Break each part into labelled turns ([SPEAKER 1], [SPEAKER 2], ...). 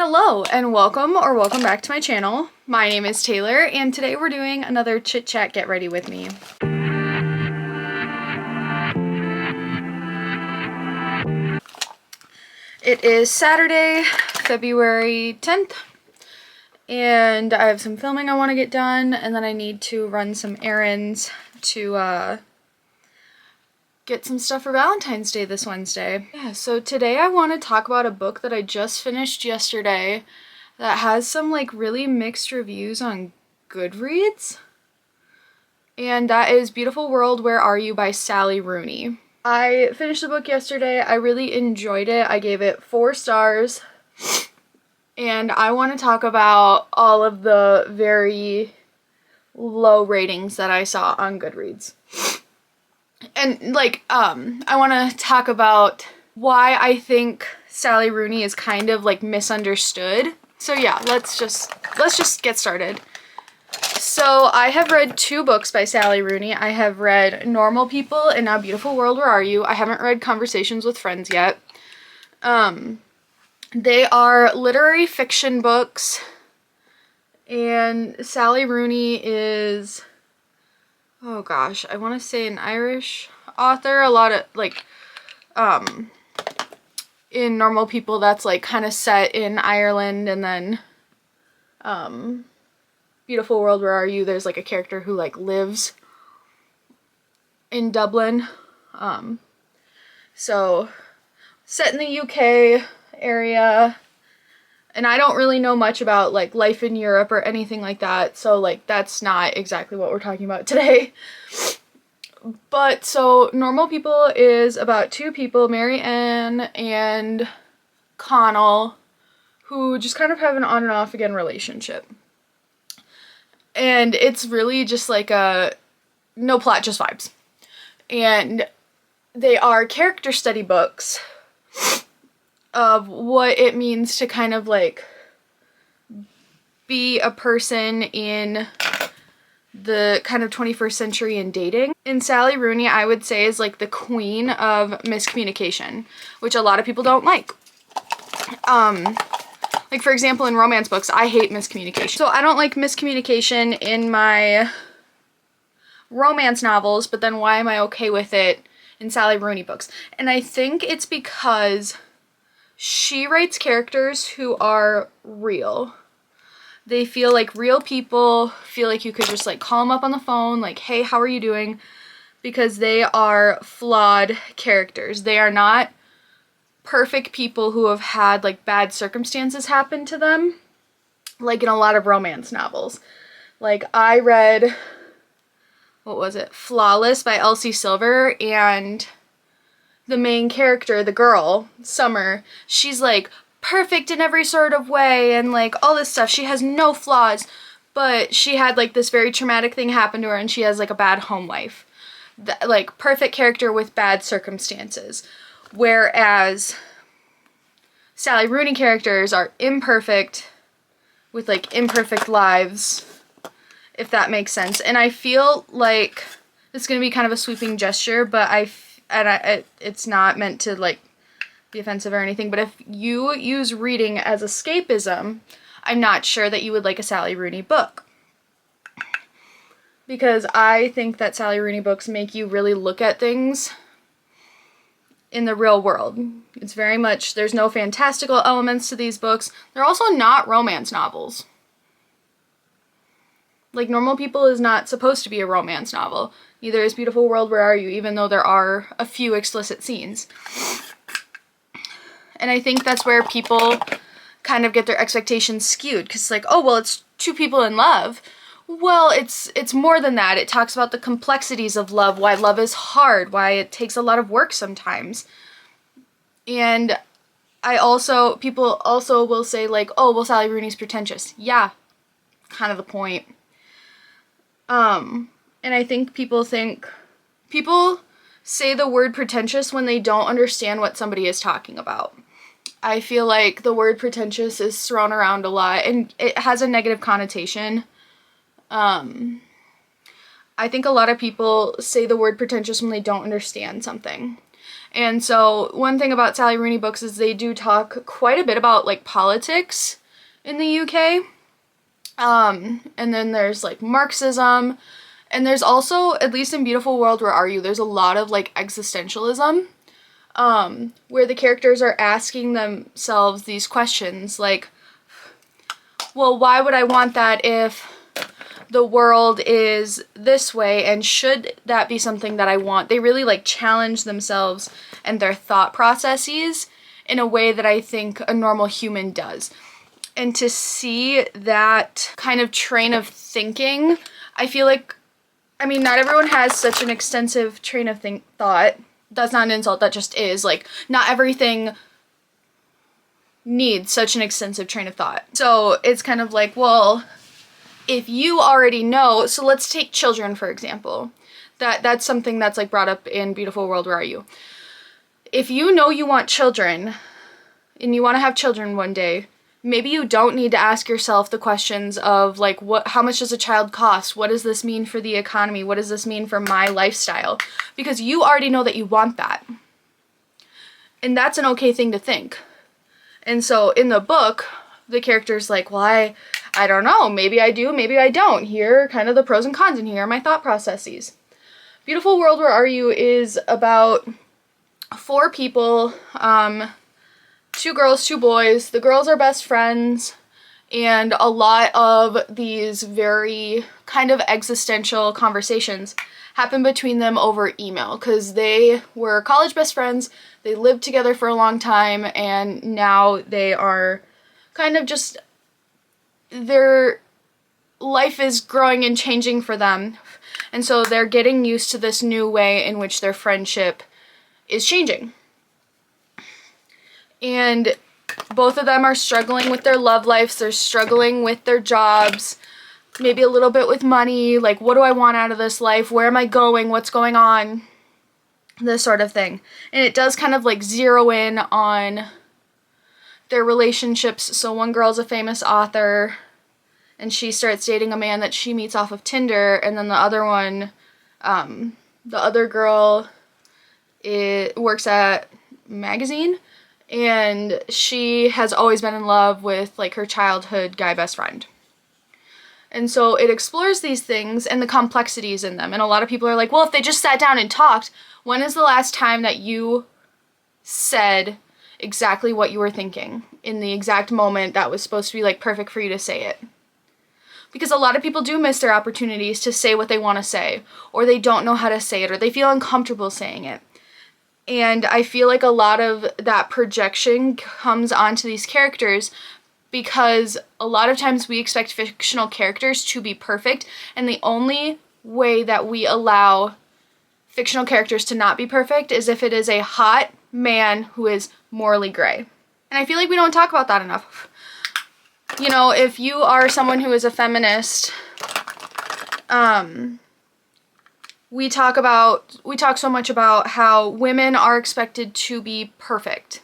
[SPEAKER 1] Hello and welcome back to my channel. My name is Taylor and today we're doing another chit chat get ready with me. It is Saturday, February 10th, and I have some filming I want to get done, and then I need to run some errands to get some stuff for Valentine's Day this Wednesday. Yeah, so today I want to talk about a book that I just finished yesterday that has some like really mixed reviews on Goodreads. And that is Beautiful World, Where Are You by Sally Rooney. I finished the book yesterday. I really enjoyed it. I gave it 4 stars. And I want to talk about all of the very low ratings that I saw on Goodreads. And like, I want to talk about why I think Sally Rooney is kind of like misunderstood. So yeah, let's just get started. So I have read 2 books by Sally Rooney. I have read Normal People and now Beautiful World, Where Are You? I haven't read Conversations with Friends yet. They are literary fiction books, and Sally Rooney is, oh gosh, I want to say an Irish author. A lot of like, in Normal People that's like kind of set in Ireland, and then, Beautiful World, Where Are You? There's like a character who like lives in Dublin. So set in the UK area, and I don't really know much about like life in Europe or anything like that. So like that's not exactly what we're talking about today. But so Normal People is about 2 people, Mary Ann and Connell, who just kind of have an on and off again relationship. And it's really just like a no plot, just vibes. And they are character study books of what it means to kind of like be a person in the kind of 21st century in dating. And Sally Rooney, I would say, is like the queen of miscommunication, which a lot of people don't like. Like for example, in romance books, I hate miscommunication. So I don't like miscommunication in my romance novels, but then why am I okay with it in Sally Rooney books? And I think it's because she writes characters who are real. They feel like real people, feel like you could just like call them up on the phone, like, hey, how are you doing? Because they are flawed characters. They are not perfect people who have had like bad circumstances happen to them, like in a lot of romance novels. Like I read, what was it, Flawless by Elsie Silver, and the main character, the girl, Summer, she's like perfect in every sort of way and like all this stuff. She has no flaws, but she had like this very traumatic thing happen to her and she has like a bad home life. Like perfect character with bad circumstances. Whereas Sally Rooney characters are imperfect with like imperfect lives, if that makes sense. And I feel like it's going to be kind of a sweeping gesture, but it's not meant to like be offensive or anything, but if you use reading as escapism, I'm not sure that you would like a Sally Rooney book. Because I think that Sally Rooney books make you really look at things in the real world. It's very much, there's no fantastical elements to these books. They're also not romance novels. Like Normal People is not supposed to be a romance novel. Neither is Beautiful World, Where Are You? Even though there are a few explicit scenes. And I think that's where people kind of get their expectations skewed, because it's like, oh, well, it's 2 people in love. Well, it's more than that. It talks about the complexities of love, why love is hard, why it takes a lot of work sometimes. And people also will say like, oh, well, Sally Rooney's pretentious. Yeah, kind of the point. And I think people say the word pretentious when they don't understand what somebody is talking about. I feel like the word pretentious is thrown around a lot and it has a negative connotation. I think a lot of people say the word pretentious when they don't understand something. And so one thing about Sally Rooney books is they do talk quite a bit about like politics in the UK. And then there's like Marxism, and there's also, at least in Beautiful World, Where Are You?, there's a lot of like existentialism, where the characters are asking themselves these questions like, well, why would I want that if the world is this way, and should that be something that I want? They really like challenge themselves and their thought processes in a way that I think a normal human does. And to see that kind of train of thinking, I feel like, I mean, not everyone has such an extensive train of thought. That's not an insult, that just is. Like, not everything needs such an extensive train of thought. So it's kind of like, well, if you already know, so let's take children, for example. That's something that's like brought up in Beautiful World, Where Are You? If you know you want children, and you want to have children one day, maybe you don't need to ask yourself the questions of like, how much does a child cost? What does this mean for the economy? What does this mean for my lifestyle? Because you already know that you want that. And that's an okay thing to think. And so in the book, the character's like, well, I don't know, maybe I do, maybe I don't. Here are kind of the pros and cons, and here are my thought processes. Beautiful World, Where Are You? Is about 4 people, 2 girls, 2 boys. The girls are best friends, and a lot of these very kind of existential conversations happen between them over email, because they were college best friends, they lived together for a long time, and now they are kind of just, their life is growing and changing for them, and so they're getting used to this new way in which their friendship is changing. And both of them are struggling with their love lives, they're struggling with their jobs, maybe a little bit with money, like, what do I want out of this life? Where am I going? What's going on? This sort of thing. And it does kind of like zero in on their relationships. So one girl's a famous author, and she starts dating a man that she meets off of Tinder, and then the other one, the other girl, works at a magazine, and she has always been in love with like her childhood guy best friend. And so it explores these things and the complexities in them. And a lot of people are like, well, if they just sat down and talked, when is the last time that you said exactly what you were thinking in the exact moment that was supposed to be like perfect for you to say it? Because a lot of people do miss their opportunities to say what they want to say, or they don't know how to say it, or they feel uncomfortable saying it. And I feel like a lot of that projection comes onto these characters because a lot of times we expect fictional characters to be perfect, and the only way that we allow fictional characters to not be perfect is if it is a hot man who is morally gray. And I feel like we don't talk about that enough. You know, if you are someone who is a feminist, we talk so much about how women are expected to be perfect.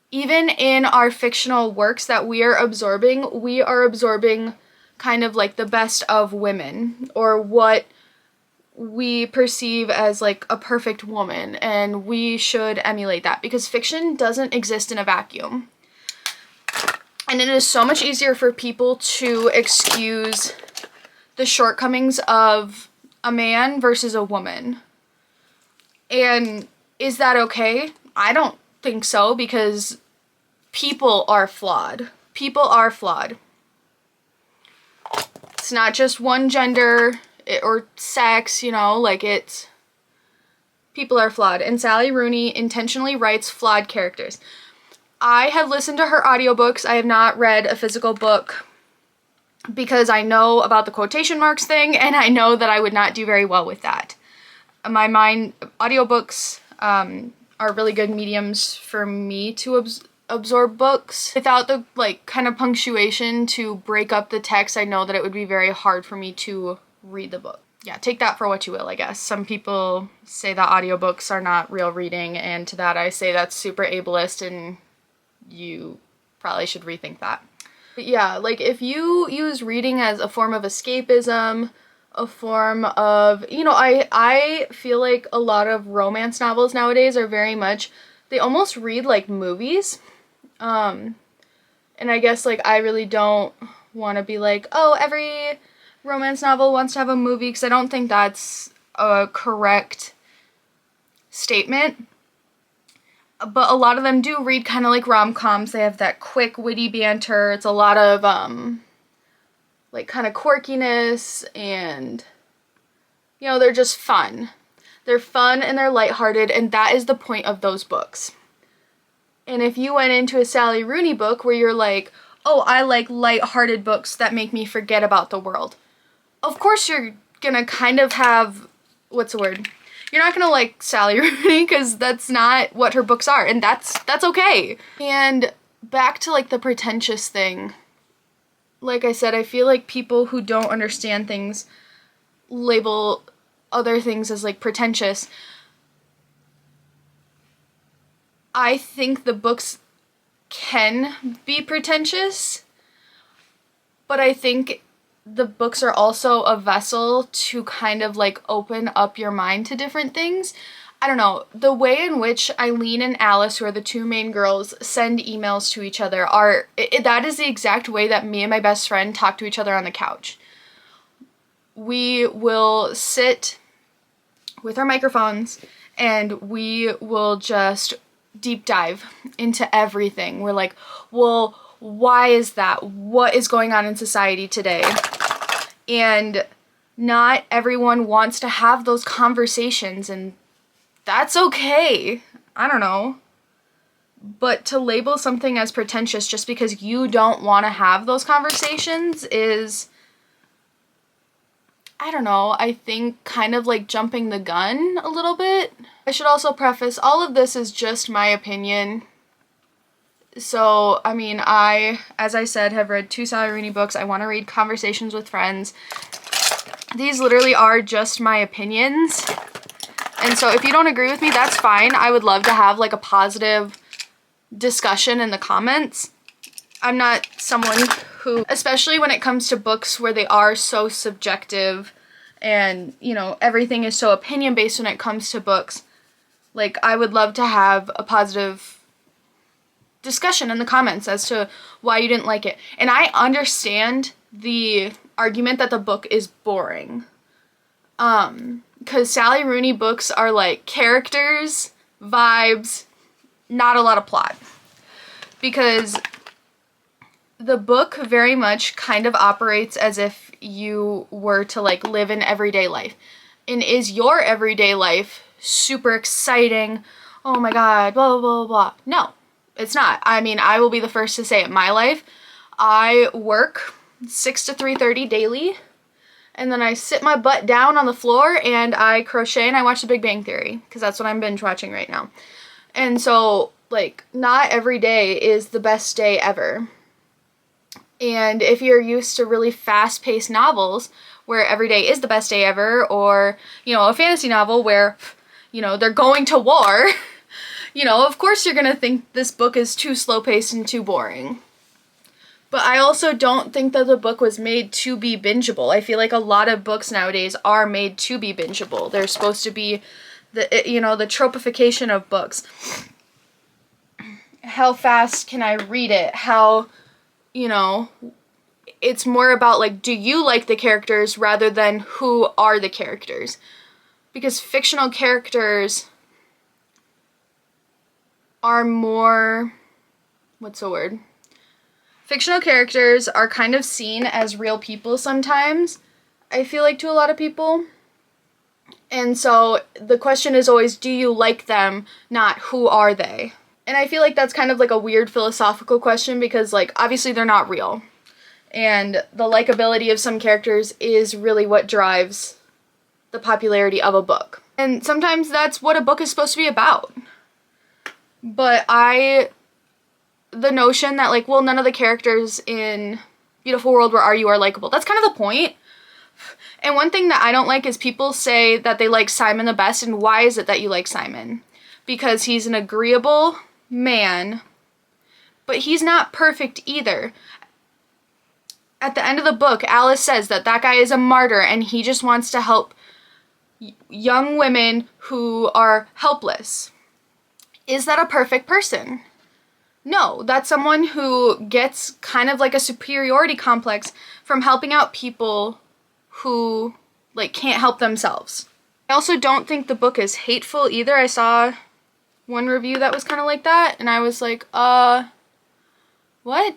[SPEAKER 1] Even in our fictional works that we are absorbing kind of like the best of women, or what we perceive as like a perfect woman, and we should emulate that because fiction doesn't exist in a vacuum. And it is so much easier for people to excuse the shortcomings of a man versus a woman. And is that okay? I don't think so, because people are flawed. People are flawed. It's not just one gender or sex, you know, like it's... People are flawed. And Sally Rooney intentionally writes flawed characters. I have listened to her audiobooks. I have not read a physical book because I know about the quotation marks thing, and I know that I would not do very well with that. Audiobooks are really good mediums for me to absorb books. Without the like kind of punctuation to break up the text, I know that it would be very hard for me to read the book. Yeah, take that for what you will, I guess. Some people say that audiobooks are not real reading, and to that I say that's super ableist, and you probably should rethink that. But yeah, like if you use reading as a form of escapism, a form of, you know, I feel like a lot of romance novels nowadays are very much, they almost read like movies. And I guess like I really don't want to be like, oh, every romance novel wants to have a movie, because I don't think that's a correct statement. But a lot of them do read kind of like rom-coms. They have that quick, witty banter. It's a lot of, like, kind of quirkiness, and, you know, they're just fun. They're fun and they're lighthearted, and that is the point of those books. And if you went into a Sally Rooney book where you're like, oh, I like lighthearted books that make me forget about the world, of course you're gonna kind of have, what's the word? You're not gonna like Sally Rooney, because that's not what her books are, and that's okay. And back to like the pretentious thing. Like I said, I feel like people who don't understand things label other things as like pretentious. I think the books can be pretentious, but I think the books are also a vessel to kind of like open up your mind to different things. I don't know, the way in which Eileen and Alice, who are the two main girls, send emails to each other that is the exact way that me and my best friend talk to each other on the couch. We will sit with our microphones and we will just deep dive into everything. We're like, well, why is that? What is going on in society today? And not everyone wants to have those conversations, and that's okay. I don't know. But to label something as pretentious just because you don't want to have those conversations is, I don't know, I think kind of like jumping the gun a little bit. I should also preface, all of this is just my opinion. So, I mean, as I said, have read 2 Sally Rooney books. I want to read Conversations with Friends. These literally are just my opinions. And so if you don't agree with me, that's fine. I would love to have like a positive discussion in the comments. I'm not someone who, especially when it comes to books where they are so subjective and, you know, everything is so opinion based when it comes to books, like I would love to have a positive discussion in the comments as to why you didn't like it. And I understand the argument that the book is boring. Because Sally Rooney books are like characters, vibes, not a lot of plot. Because the book very much kind of operates as if you were to like live an everyday life. And is your everyday life super exciting? Oh my god, blah, blah, blah, blah. No, it's not. I mean, I will be the first to say it. My life, I work 6 to 3:30 daily. And then I sit my butt down on the floor and I crochet and I watch The Big Bang Theory, because that's what I'm binge watching right now. And so, like, not every day is the best day ever. And if you're used to really fast-paced novels where every day is the best day ever, or, you know, a fantasy novel where, you know, they're going to war, you know, of course you're gonna think this book is too slow-paced and too boring. But I also don't think that the book was made to be bingeable. I feel like a lot of books nowadays are made to be bingeable. They're supposed to be the, you know, the tropification of books. How fast can I read it? How, you know, it's more about like, do you like the characters rather than who are the characters? Because fictional characters are more, what's the word? Fictional characters are kind of seen as real people sometimes, I feel like, to a lot of people. And so the question is always, do you like them, not who are they? And I feel like that's kind of like a weird philosophical question because, like, obviously they're not real. And the likability of some characters is really what drives the popularity of a book. And sometimes that's what a book is supposed to be about. But the notion that, like, well, none of the characters in Beautiful World Where Are You are likable. That's kind of the point. And one thing that I don't like is people say that they like Simon the best, and why is it that you like Simon? Because he's an agreeable man, but he's not perfect either. At the end of the book, Alice says that that guy is a martyr and he just wants to help young women who are helpless. Is that a perfect person? No, that's someone who gets kind of like a superiority complex from helping out people who like can't help themselves. I also don't think the book is hateful either. I saw one review that was kind of like that and I was like, what?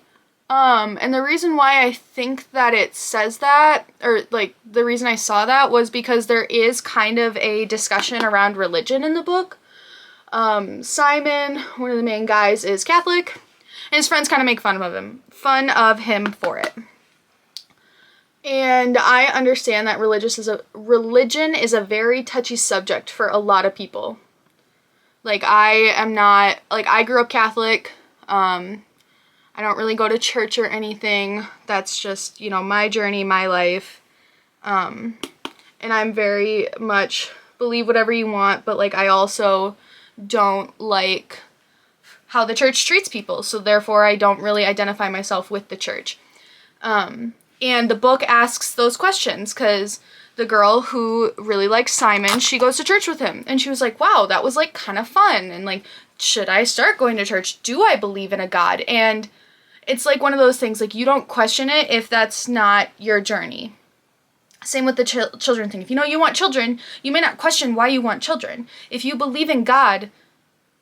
[SPEAKER 1] And the reason why I think that it says that, or like the reason I saw that was because there is kind of a discussion around religion in the book. Simon, one of the main guys, is Catholic, and his friends kind of make fun of him for it. And I understand that religion is a very touchy subject for a lot of people. Like, I grew up Catholic, I don't really go to church or anything. That's just, you know, my journey, my life. And I'm very much believe whatever you want, but like I also don't like how the church treats people. So therefore I don't really identify myself with the church. And the book asks those questions because the girl who really likes Simon, she goes to church with him. And she was like, wow, that was like kind of fun. And like, should I start going to church? Do I believe in a God? And it's like one of those things, like you don't question it if that's not your journey. Same with the children thing. If you know you want children, you may not question why you want children. If you believe in God,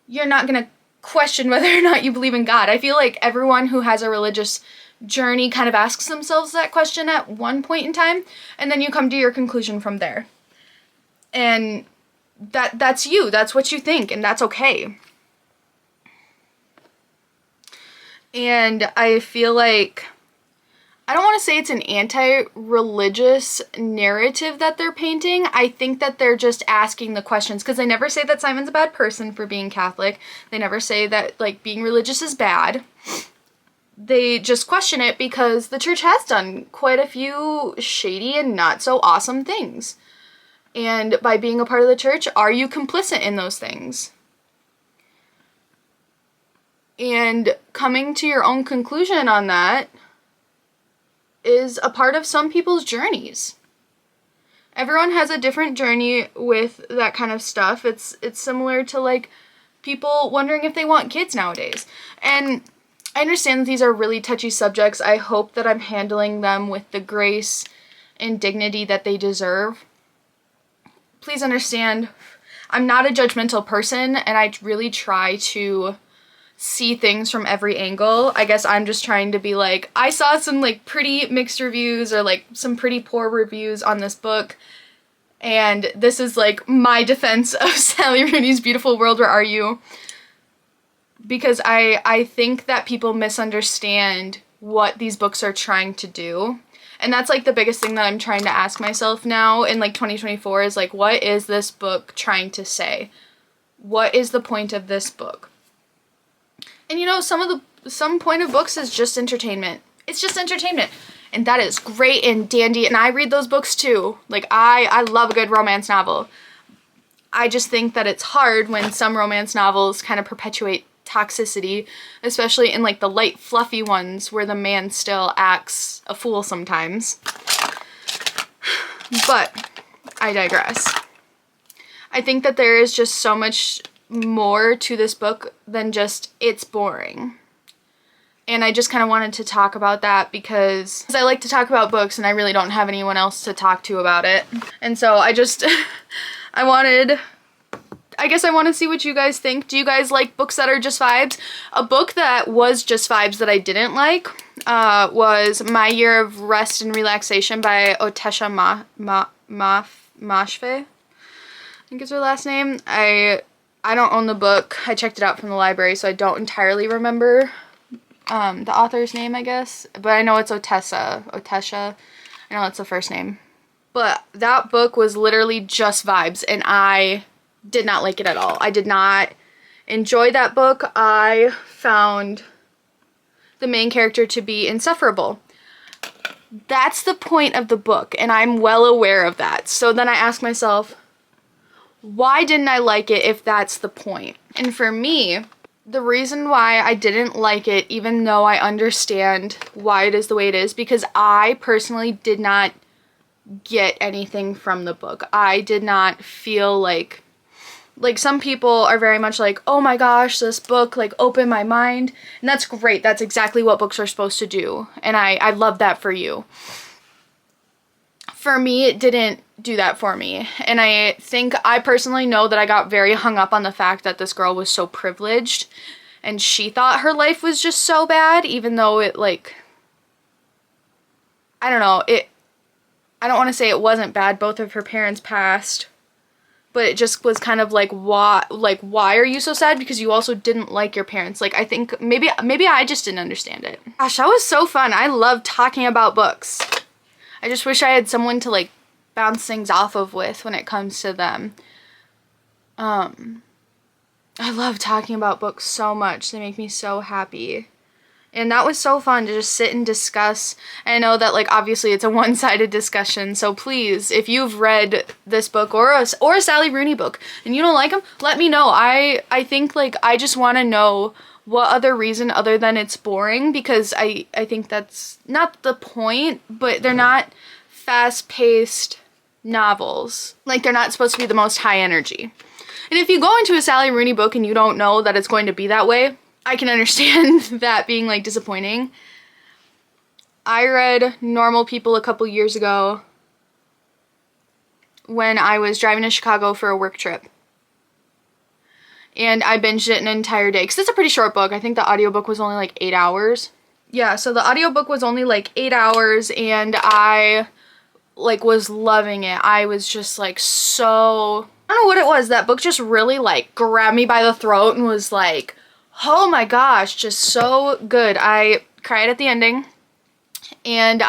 [SPEAKER 1] you're not going to question whether or not you believe in God. I feel like everyone who has a religious journey kind of asks themselves that question at one point in time, and then you come to your conclusion from there. And that's you. That's what you think, and that's okay. And I feel like, I don't want to say it's an anti-religious narrative that they're painting. I think that they're just asking the questions, because they never say that Simon's a bad person for being Catholic. They never say that, like, being religious is bad. They just question it because the church has done quite a few shady and not so awesome things. And by being a part of the church, are you complicit in those things? And coming to your own conclusion on that is a part of some people's journeys. Everyone has a different journey with that kind of stuff. It's similar to like people wondering if they want kids nowadays. And I understand that these are really touchy subjects. I hope that I'm handling them with the grace and dignity that they deserve. Please understand, I'm not a judgmental person, and I really try to see things from every angle. I guess I'm just trying to be like, I saw some like pretty mixed reviews or like some pretty poor reviews on this book, and this is like my defense of Sally Rooney's Beautiful World, Where Are You? Because I think that people misunderstand what these books are trying to do. And that's like the biggest thing that I'm trying to ask myself now in like 2024 is like, what is this book trying to say? What is the point of this book? And you know, some point of books is just entertainment. It's just entertainment. And that is great and dandy, and I read those books too. Like, I love a good romance novel. I just think that it's hard when some romance novels kind of perpetuate toxicity, especially in like the light, fluffy ones where the man still acts a fool sometimes. But I digress. I think that there is just so much more to this book than just it's boring. And I just kind of wanted to talk about that because I like to talk about books and I really don't have anyone else to talk to about it. And so I just, I guess I want to see what you guys think. Do you guys like books that are just vibes? A book that was just vibes that I didn't like was My Year of Rest and Relaxation by Otesha Mashve. I think is her last name. I don't own the book. I checked it out from the library, so I don't entirely remember the author's name, I guess. But I know it's Otesha. I know that's the first name. But that book was literally just vibes, and I did not like it at all. I did not enjoy that book. I found the main character to be insufferable. That's the point of the book, and I'm well aware of that. So then I ask myself, why didn't I like it if that's the point? And for me, the reason why I didn't like it, even though I understand why it is the way it is, because I personally did not get anything from the book. I did not feel like some people are very much like, oh my gosh, this book like opened my mind, and that's great. That's exactly what books are supposed to do, and I love that for you. For me, it didn't do that for me, and I think I personally know that I got very hung up on the fact that this girl was so privileged, and she thought her life was just so bad, even though it, like, I don't know, I don't want to say it wasn't bad. Both of her parents passed, but it just was kind of like, why are you so sad? Because you also didn't like your parents. Like, I think maybe I just didn't understand it. Gosh, that was so fun. I love talking about books. I just wish I had someone to like bounce things off of with when it comes to them. I love talking about books so much. They make me so happy. And that was so fun to just sit and discuss. And I know that, like, obviously it's a one-sided discussion, so please, if you've read this book or a Sally Rooney book and you don't like them, let me know. I think, like, I just want to know what other reason other than it's boring, because I think that's not the point, but they're not fast-paced novels. Like, they're not supposed to be the most high energy. And if you go into a Sally Rooney book and you don't know that it's going to be that way, I can understand that being like disappointing. I read Normal People a couple years ago when I was driving to Chicago for a work trip. And I binged it an entire day, because it's a pretty short book. I think the audiobook was only like 8 hours. Yeah, so the audiobook was only like 8 hours, and I like was loving it. I was just like so, I don't know what it was. That book just really like grabbed me by the throat and was like, oh my gosh, just so good. I cried at the ending, and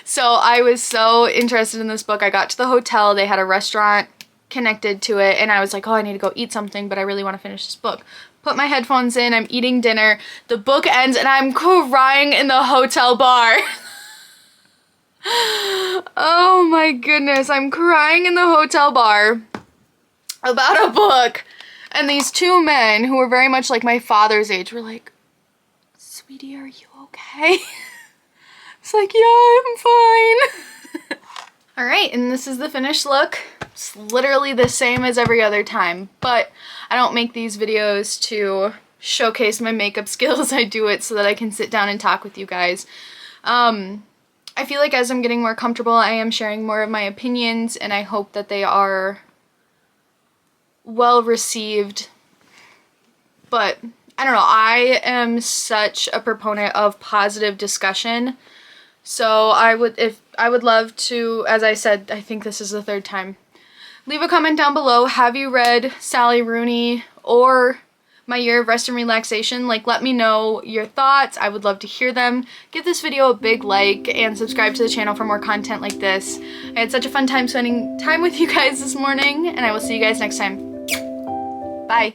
[SPEAKER 1] so I was so interested in this book. I got to the hotel, they had a restaurant connected to it, and I was like, oh, I need to go eat something, but I really want to finish this book. Put my headphones in, I'm eating dinner, the book ends, and I'm crying in the hotel bar. Oh my goodness, I'm crying in the hotel bar about a book. And these two men, who were very much like my father's age, were like, sweetie, are you okay? It's like, yeah, I'm fine. Alright, and this is the finished look. It's literally the same as every other time, but I don't make these videos to showcase my makeup skills. I do it so that I can sit down and talk with you guys. I feel like as I'm getting more comfortable, I am sharing more of my opinions, and I hope that they are well received. But I don't know, I am such a proponent of positive discussion, so I would love to, as I said, I think this is the third time, leave a comment down below. Have you read Sally Rooney or My Year of Rest and Relaxation? Like, let me know your thoughts. I would love to hear them. Give this video a big like and subscribe to the channel for more content like this. I had such a fun time spending time with you guys this morning, and I will see you guys next time. Bye.